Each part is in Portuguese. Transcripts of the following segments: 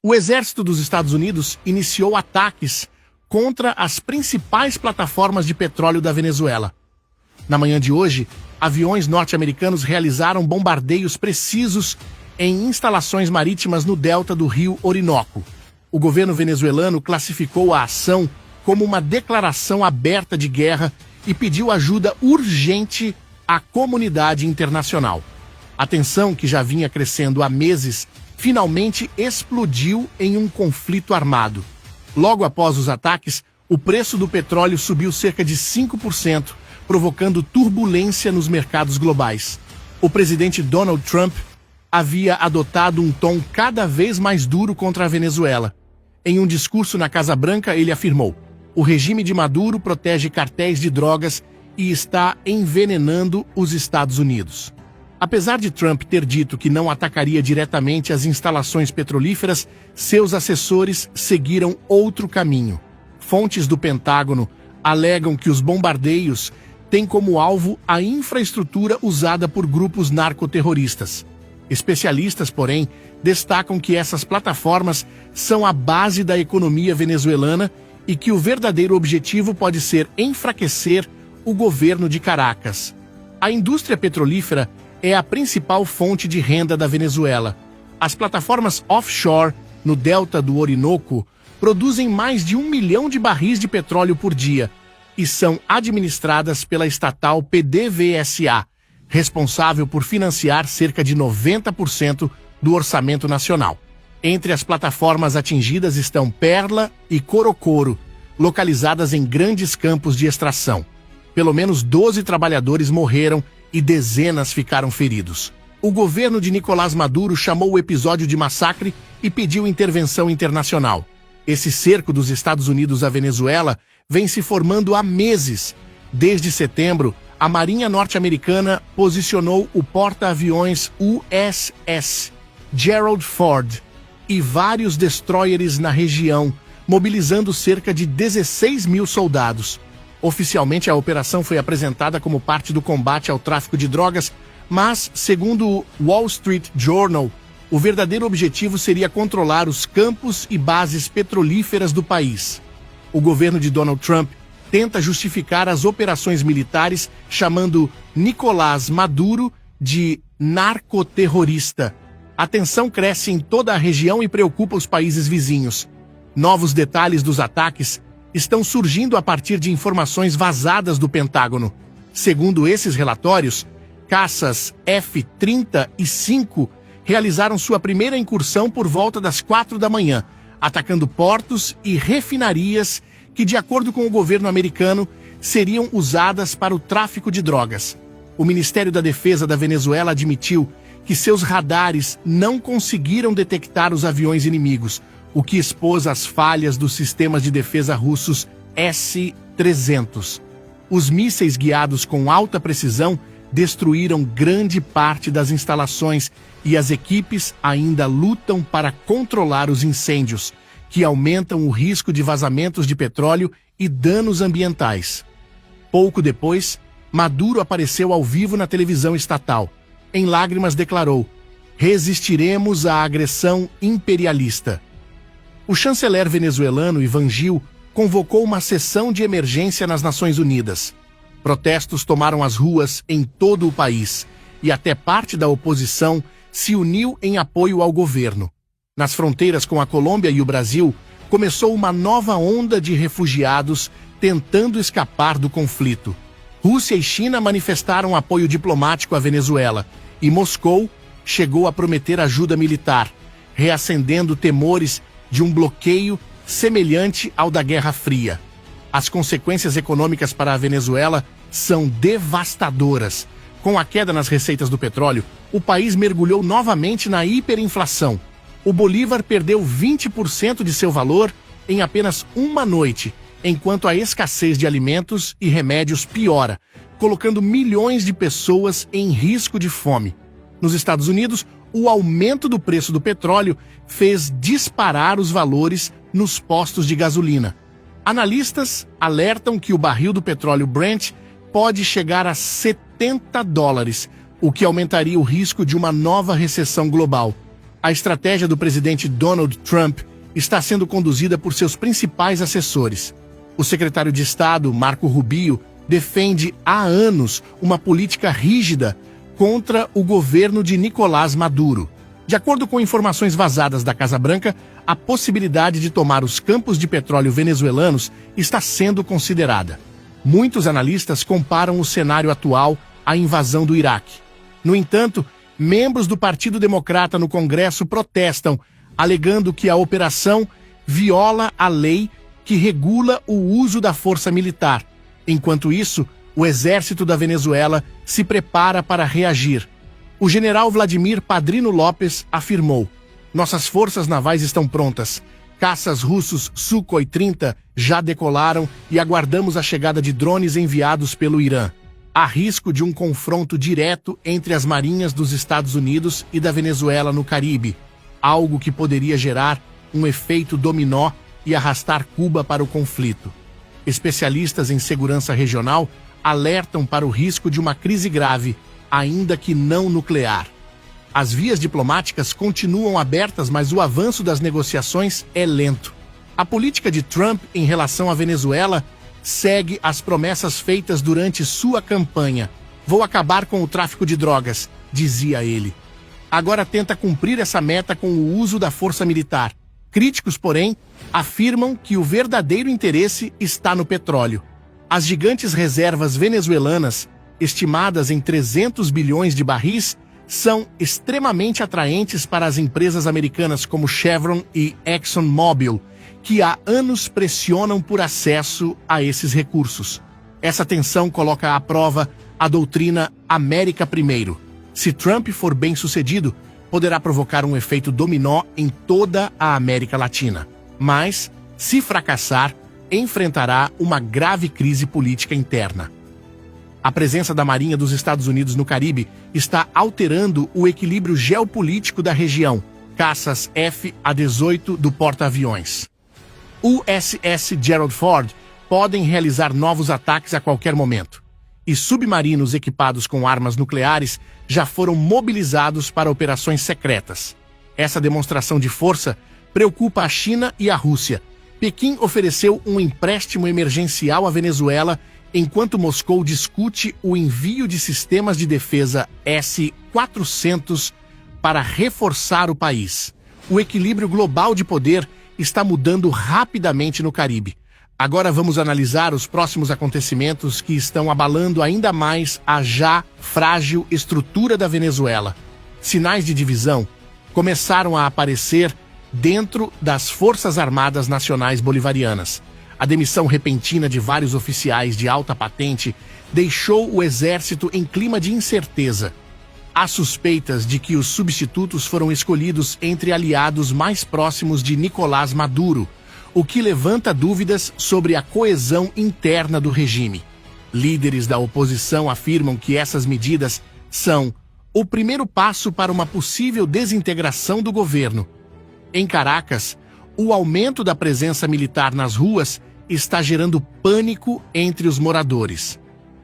O exército dos Estados Unidos iniciou ataques contra as principais plataformas de petróleo da Venezuela. Na manhã de hoje, aviões norte-americanos realizaram bombardeios precisos em instalações marítimas no delta do rio Orinoco. O governo venezuelano classificou a ação como uma declaração aberta de guerra e pediu ajuda urgente à comunidade internacional. A tensão, que já vinha crescendo há meses, finalmente explodiu em um conflito armado. Logo após os ataques, o preço do petróleo subiu cerca de 5%, provocando turbulência nos mercados globais. O presidente Donald Trump havia adotado um tom cada vez mais duro contra a Venezuela. Em um discurso na Casa Branca, ele afirmou: "O regime de Maduro protege cartéis de drogas e está envenenando os Estados Unidos." Apesar de Trump ter dito que não atacaria diretamente as instalações petrolíferas, seus assessores seguiram outro caminho. Fontes do Pentágono alegam que os bombardeios têm como alvo a infraestrutura usada por grupos narcoterroristas. Especialistas, porém, destacam que essas plataformas são a base da economia venezuelana e que o verdadeiro objetivo pode ser enfraquecer o governo de Caracas. A indústria petrolífera é a principal fonte de renda da Venezuela. As plataformas offshore, no delta do Orinoco, produzem mais de 1 milhão de barris de petróleo por dia e são administradas pela estatal PDVSA, responsável por financiar cerca de 90% do orçamento nacional. Entre as plataformas atingidas estão Perla e Corocoro, localizadas em grandes campos de extração. Pelo menos 12 trabalhadores morreram e dezenas ficaram feridos. O governo de Nicolás Maduro chamou o episódio de massacre e pediu intervenção internacional. Esse cerco dos Estados Unidos à Venezuela vem se formando há meses. Desde setembro, a Marinha norte-americana posicionou o porta-aviões USS Gerald Ford e vários destroyers na região, mobilizando cerca de 16 mil soldados. Oficialmente, a operação foi apresentada como parte do combate ao tráfico de drogas, mas, segundo o Wall Street Journal, o verdadeiro objetivo seria controlar os campos e bases petrolíferas do país. O governo de Donald Trump tenta justificar as operações militares, chamando Nicolás Maduro de narcoterrorista. A tensão cresce em toda a região e preocupa os países vizinhos. Novos detalhes dos ataques estão surgindo a partir de informações vazadas do Pentágono. Segundo esses relatórios, caças F-35 realizaram sua primeira incursão por volta das 4 da manhã, atacando portos e refinarias que, de acordo com o governo americano, seriam usadas para o tráfico de drogas. O Ministério da Defesa da Venezuela admitiu que seus radares não conseguiram detectar os aviões inimigos, o que expôs as falhas dos sistemas de defesa russos S-300. Os mísseis guiados com alta precisão destruíram grande parte das instalações e as equipes ainda lutam para controlar os incêndios, que aumentam o risco de vazamentos de petróleo e danos ambientais. Pouco depois, Maduro apareceu ao vivo na televisão estatal. Em lágrimas declarou: "Resistiremos à agressão imperialista." O chanceler venezuelano Ivan Gil convocou uma sessão de emergência nas Nações Unidas. Protestos tomaram as ruas em todo o país e até parte da oposição se uniu em apoio ao governo. Nas fronteiras com a Colômbia e o Brasil, começou uma nova onda de refugiados tentando escapar do conflito. Rússia e China manifestaram apoio diplomático à Venezuela e Moscou chegou a prometer ajuda militar, reacendendo temores de um bloqueio semelhante ao da Guerra Fria. As consequências econômicas para a Venezuela são devastadoras. Com a queda nas receitas do petróleo, o país mergulhou novamente na hiperinflação. O bolívar perdeu 20% de seu valor em apenas uma noite, enquanto a escassez de alimentos e remédios piora, colocando milhões de pessoas em risco de fome. Nos Estados Unidos, o aumento do preço do petróleo fez disparar os valores nos postos de gasolina. Analistas alertam que o barril do petróleo Brent pode chegar a $70, o que aumentaria o risco de uma nova recessão global. A estratégia do presidente Donald Trump está sendo conduzida por seus principais assessores. O secretário de Estado, Marco Rubio, defende há anos uma política rígida contra o governo de Nicolás Maduro. De acordo com informações vazadas da Casa Branca, a possibilidade de tomar os campos de petróleo venezuelanos está sendo considerada. Muitos analistas comparam o cenário atual à invasão do Iraque. No entanto, membros do Partido Democrata no Congresso protestam, alegando que a operação viola a lei que regula o uso da força militar. Enquanto isso, o exército da Venezuela se prepara para reagir. O general Vladimir Padrino Lopes afirmou: "Nossas forças navais estão prontas. Caças russos Sukhoi 30 já decolaram e aguardamos a chegada de drones enviados pelo Irã. Há risco de um confronto direto entre as marinhas dos Estados Unidos e da Venezuela no Caribe, algo que poderia gerar um efeito dominó e arrastar Cuba para o conflito." Especialistas em segurança regional alertam para o risco de uma crise grave, ainda que não nuclear. As vias diplomáticas continuam abertas, mas o avanço das negociações é lento. A política de Trump em relação à Venezuela segue as promessas feitas durante sua campanha. "Vou acabar com o tráfico de drogas", dizia ele. Agora tenta cumprir essa meta com o uso da força militar. Críticos, porém, afirmam que o verdadeiro interesse está no petróleo. As gigantes reservas venezuelanas, estimadas em 300 bilhões de barris, são extremamente atraentes para as empresas americanas como Chevron e ExxonMobil, que há anos pressionam por acesso a esses recursos. Essa tensão coloca à prova a doutrina América Primeiro. Se Trump for bem-sucedido, poderá provocar um efeito dominó em toda a América Latina. Mas, se fracassar, enfrentará uma grave crise política interna. A presença da Marinha dos Estados Unidos no Caribe está alterando o equilíbrio geopolítico da região. Caças F-A-18 do porta-aviões USS Gerald Ford podem realizar novos ataques a qualquer momento. E submarinos equipados com armas nucleares já foram mobilizados para operações secretas. Essa demonstração de força preocupa a China e a Rússia. Pequim ofereceu um empréstimo emergencial à Venezuela, enquanto Moscou discute o envio de sistemas de defesa S-400 para reforçar o país. O equilíbrio global de poder está mudando rapidamente no Caribe. Agora vamos analisar os próximos acontecimentos que estão abalando ainda mais a já frágil estrutura da Venezuela. Sinais de divisão começaram a aparecer dentro das Forças Armadas Nacionais Bolivarianas. A demissão repentina de vários oficiais de alta patente deixou o exército em clima de incerteza. Há suspeitas de que os substitutos foram escolhidos entre aliados mais próximos de Nicolás Maduro, o que levanta dúvidas sobre a coesão interna do regime. Líderes da oposição afirmam que essas medidas são o primeiro passo para uma possível desintegração do governo. Em Caracas, o aumento da presença militar nas ruas está gerando pânico entre os moradores.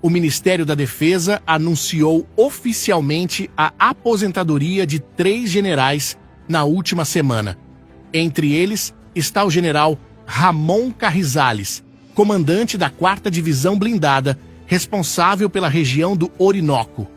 O Ministério da Defesa anunciou oficialmente a aposentadoria de 3 generais na última semana. Entre eles está o general Ramon Carrizales, comandante da 4ª Divisão Blindada, responsável pela região do Orinoco.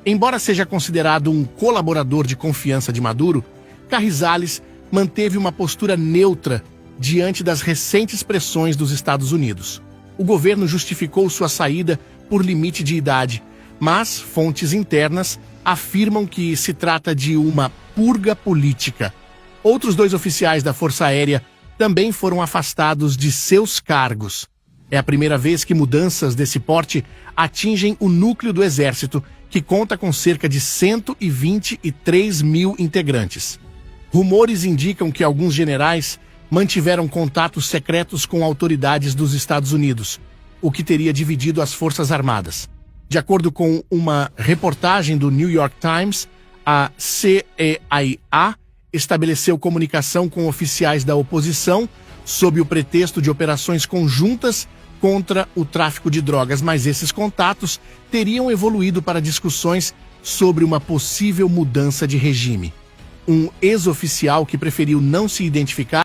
Embora seja considerado um colaborador de confiança de Maduro, Carrizales manteve uma postura neutra diante das recentes pressões dos Estados Unidos. O governo justificou sua saída por limite de idade, mas fontes internas afirmam que se trata de uma purga política. Outros 2 oficiais da Força Aérea também foram afastados de seus cargos. É a primeira vez que mudanças desse porte atingem o núcleo do Exército, que conta com cerca de 123 mil integrantes. Rumores indicam que alguns generais mantiveram contatos secretos com autoridades dos Estados Unidos, o que teria dividido as Forças Armadas. De acordo com uma reportagem do New York Times, a CIA estabeleceu comunicação com oficiais da oposição sob o pretexto de operações conjuntas contra o tráfico de drogas, mas esses contatos teriam evoluído para discussões sobre uma possível mudança de regime. Um ex-oficial que preferiu não se identificar